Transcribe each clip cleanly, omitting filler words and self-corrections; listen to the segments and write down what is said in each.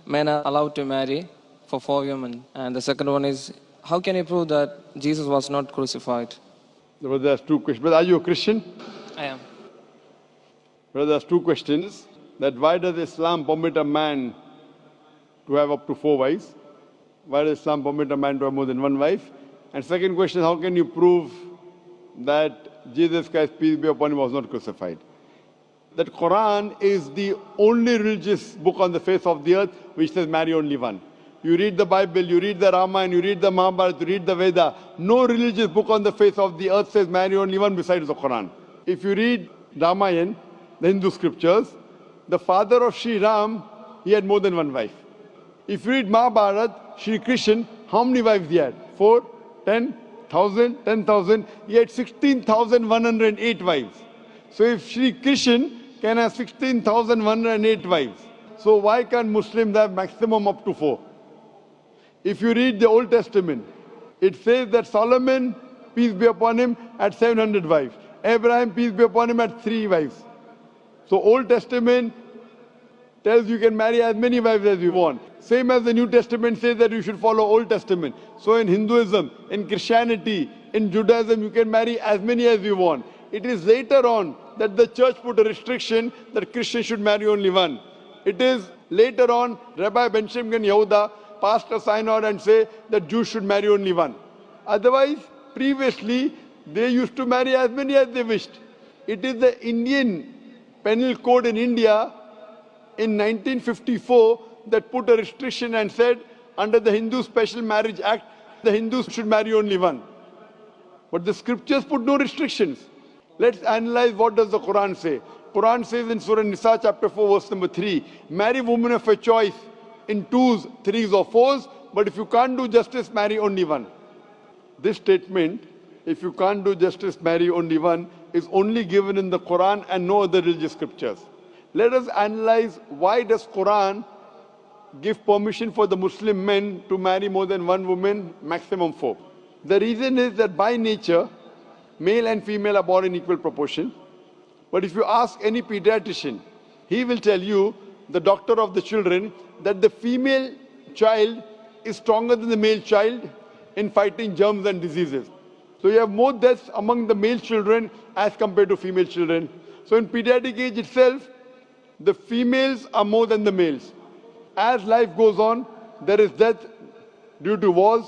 men are allowed to marry for 4 women? And the second one is, how can you prove that Jesus was not crucified? Brother, there's two questions. But are you a Christian? I am. Brother, there's two questions. That why does Islam permit a man to have up to 4 wives? Why does Islam permit a man to have more than one wife? And second question, how can you prove that Jesus Christ, peace be upon him, was not crucified? That Quran is the only religious book on the face of the earth which says marry only one. You read the Bible, you read the Ramayana, you read the Mahabharata, you read the Veda. No religious book on the face of the earth says marry only one besides the Quran. If you read Ramayana, the Hindu scriptures, the father of Sri Ram, he had more than one wife. If you read Mahabharata, Sri Krishna, how many wives he had? 4, 10, 1,000, 10,000. He had 16,108 wives. So if Sri Krishna can have 16,108 wives, so why can't Muslims have maximum up to 4? If you read the Old Testament, it says that Solomon, peace be upon him, had 700 wives. Abraham, peace be upon him, had 3 wives. So Old Testament tells you can marry as many wives as you want. Same as the New Testament says that you should follow Old Testament. So in Hinduism, in Christianity, in Judaism, you can marry as many as you want. It is later on that the church put a restriction that Christians should marry only one. It is later on Rabbi Benjamin Yehuda passed a synod and say that Jews should marry only one. Otherwise, previously, they used to marry as many as they wished. It is the Indian Penal Code in India in 1954 that put a restriction and said under the Hindu Special Marriage Act, the Hindus should marry only one. But the scriptures put no restrictions. Let's analyze what does the Quran say. Quran says in Surah Nisa chapter 4 verse number 3, marry women of your choice in 2s, 3s or 4s, but if you can't do justice, marry only one. This statement, if you can't do justice, marry only one, is only given in the Quran and no other religious scriptures. Let us analyze why does Quran give permission for the Muslim men to marry more than one woman, maximum 4. The reason is that by nature, male and female are born in equal proportion. But if you ask any pediatrician, he will tell you, the doctor of the children, that the female child is stronger than the male child in fighting germs and diseases. So you have more deaths among the male children as compared to female children. So in pediatric age itself, the females are more than the males. As life goes on, there is death due to wars,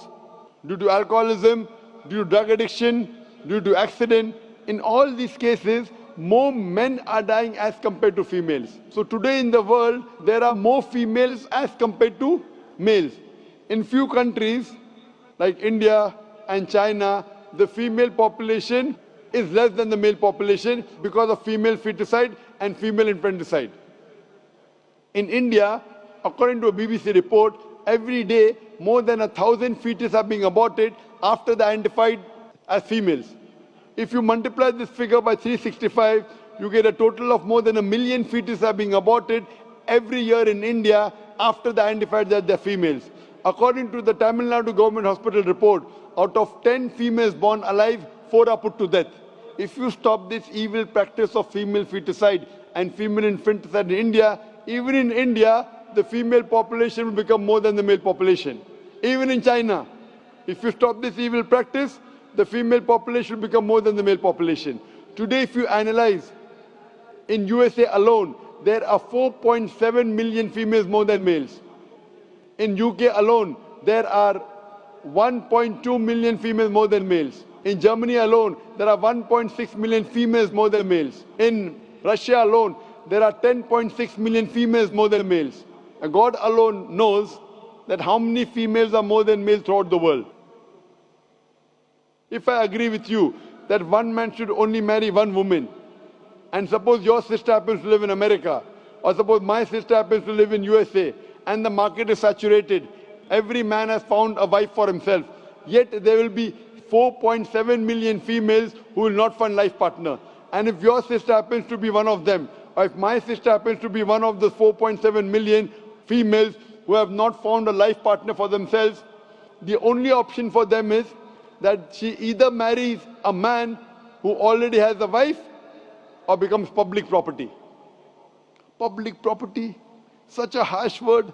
due to alcoholism, due to drug addiction, due to accident. In all these cases, more men are dying as compared to females. So today in the world, there are more females as compared to males. In few countries, like India and China, the female population is less than the male population because of female feticide and female infanticide. In India, according to a BBC report, every day more than 1,000 fetuses are being aborted after they are identified as females. If you multiply this figure by 365, you get a total of more than 1 million fetuses are being aborted every year in India after they are identified that they are females. According to the Tamil Nadu government hospital report, out of 10 females born alive, 4 are put to death. If you stop this evil practice of female feticide and female infanticide in India, even in India, the female population will become more than the male population. Even in China, if you stop this evil practice, the female population will become more than the male population. Today, if you analyze, in USA alone, there are 4.7 million females more than males. In UK alone, there are 1.2 million females more than males. In Germany alone, there are 1.6 million females more than males. In Russia alone, there are 10.6 million females more than males. And God alone knows that how many females are more than males throughout the world. If I agree with you that one man should only marry one woman, and suppose your sister happens to live in America, or suppose my sister happens to live in USA, and the market is saturated, every man has found a wife for himself, yet there will be 4.7 million females who will not find life partner. And if your sister happens to be one of them, or if my sister happens to be one of the 4.7 million females who have not found a life partner for themselves, the only option for them is that she either marries a man who already has a wife or becomes public property. Public property? Such a harsh word.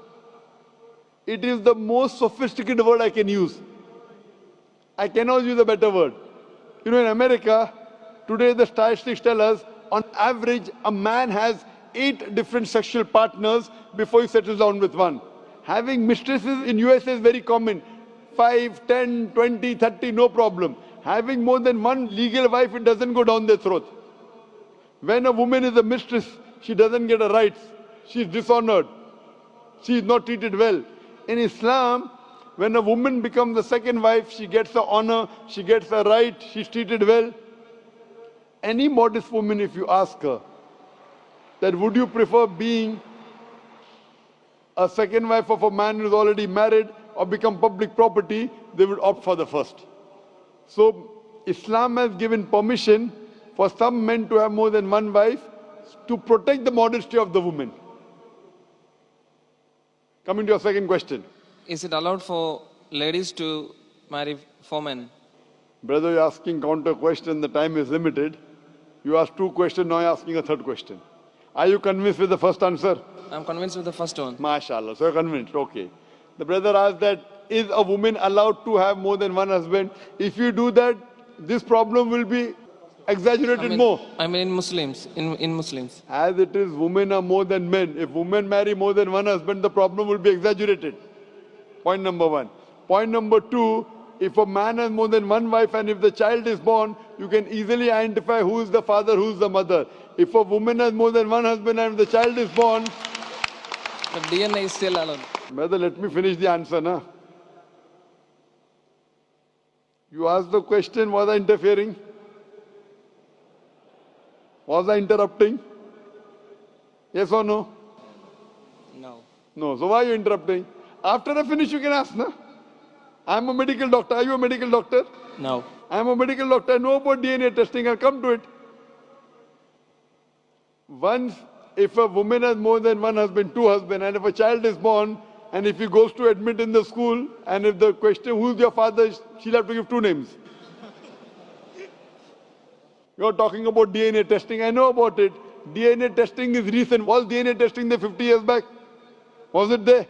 It is the most sophisticated word I can use. I cannot use a better word. You know, in America, today the statistics tell us, on average, a man has 8 different sexual partners before he settles down with one. Having mistresses in USA is very common. 5, 10, 20, 30, no problem. Having more than one legal wife, it doesn't go down their throat. When a woman is a mistress, she doesn't get her rights. She is dishonored. She is not treated well. In Islam, when a woman becomes the second wife, she gets her honor, she gets her right, she's treated well. Any modest woman, if you ask her, that would you prefer being a second wife of a man who's already married or become public property, they would opt for the first. So Islam has given permission for some men to have more than one wife to protect the modesty of the woman. Coming to your second question. Is it allowed for ladies to marry 4 men? Brother, you're asking counter question, the time is limited. You asked 2 questions, now you're asking a 3rd question. Are you convinced with the first answer? I'm convinced with the first one. MashaAllah, so you're convinced, okay. The brother asked that, is a woman allowed to have more than one husband? If you do that, this problem will be exaggerated more. I mean in Muslims, in Muslims. As it is, women are more than men. If women marry more than one husband, the problem will be exaggerated. Point number 1. Point number 2, if a man has more than one wife and if the child is born, you can easily identify who is the father, who is the mother. If a woman has more than one husband and if the child is born... But DNA is still allowed. Brother, let me finish the answer, na? You asked the question, was I interfering? Was I interrupting? Yes or no? No. No. So why are you interrupting? After I finish, you can ask, na? I'm a medical doctor. Are you a medical doctor? No. I'm a medical doctor. I know about DNA testing. I'll come to it. Once, if a woman has more than one husband, 2 husbands, and if a child is born, and if he goes to admit in the school, and if the question, who's your father, she'll have to give 2 names. You're talking about DNA testing. I know about it. DNA testing is recent. Was DNA testing there 50 years back? Was it there?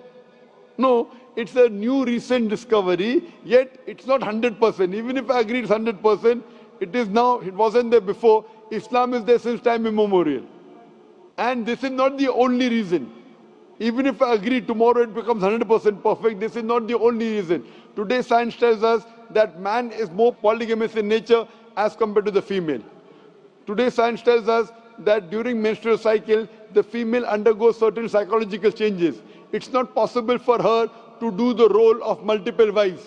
No. It's a new recent discovery, yet it's not 100%. Even if I agree it's 100%, it is now, it wasn't there before. Islam is there since time immemorial. And this is not the only reason. Even if I agree tomorrow it becomes 100% perfect, this is not the only reason. Today science tells us that man is more polygamous in nature as compared to the female. Today science tells us that during menstrual cycle, the female undergoes certain psychological changes. It's not possible for her to do the role of multiple wives.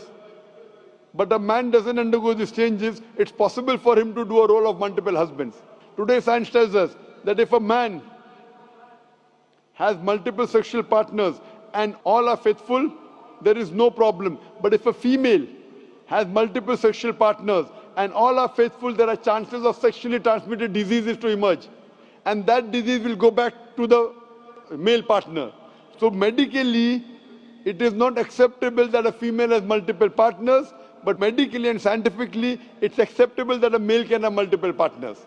But a man doesn't undergo these changes, it's possible for him to do a role of multiple husbands. Today science tells us that if a man has multiple sexual partners and all are faithful, there is no problem. But if a female has multiple sexual partners and all are faithful, there are chances of sexually transmitted diseases to emerge. And that disease will go back to the male partner. So medically, it is not acceptable that a female has multiple partners, but medically and scientifically, it's acceptable that a male can have multiple partners.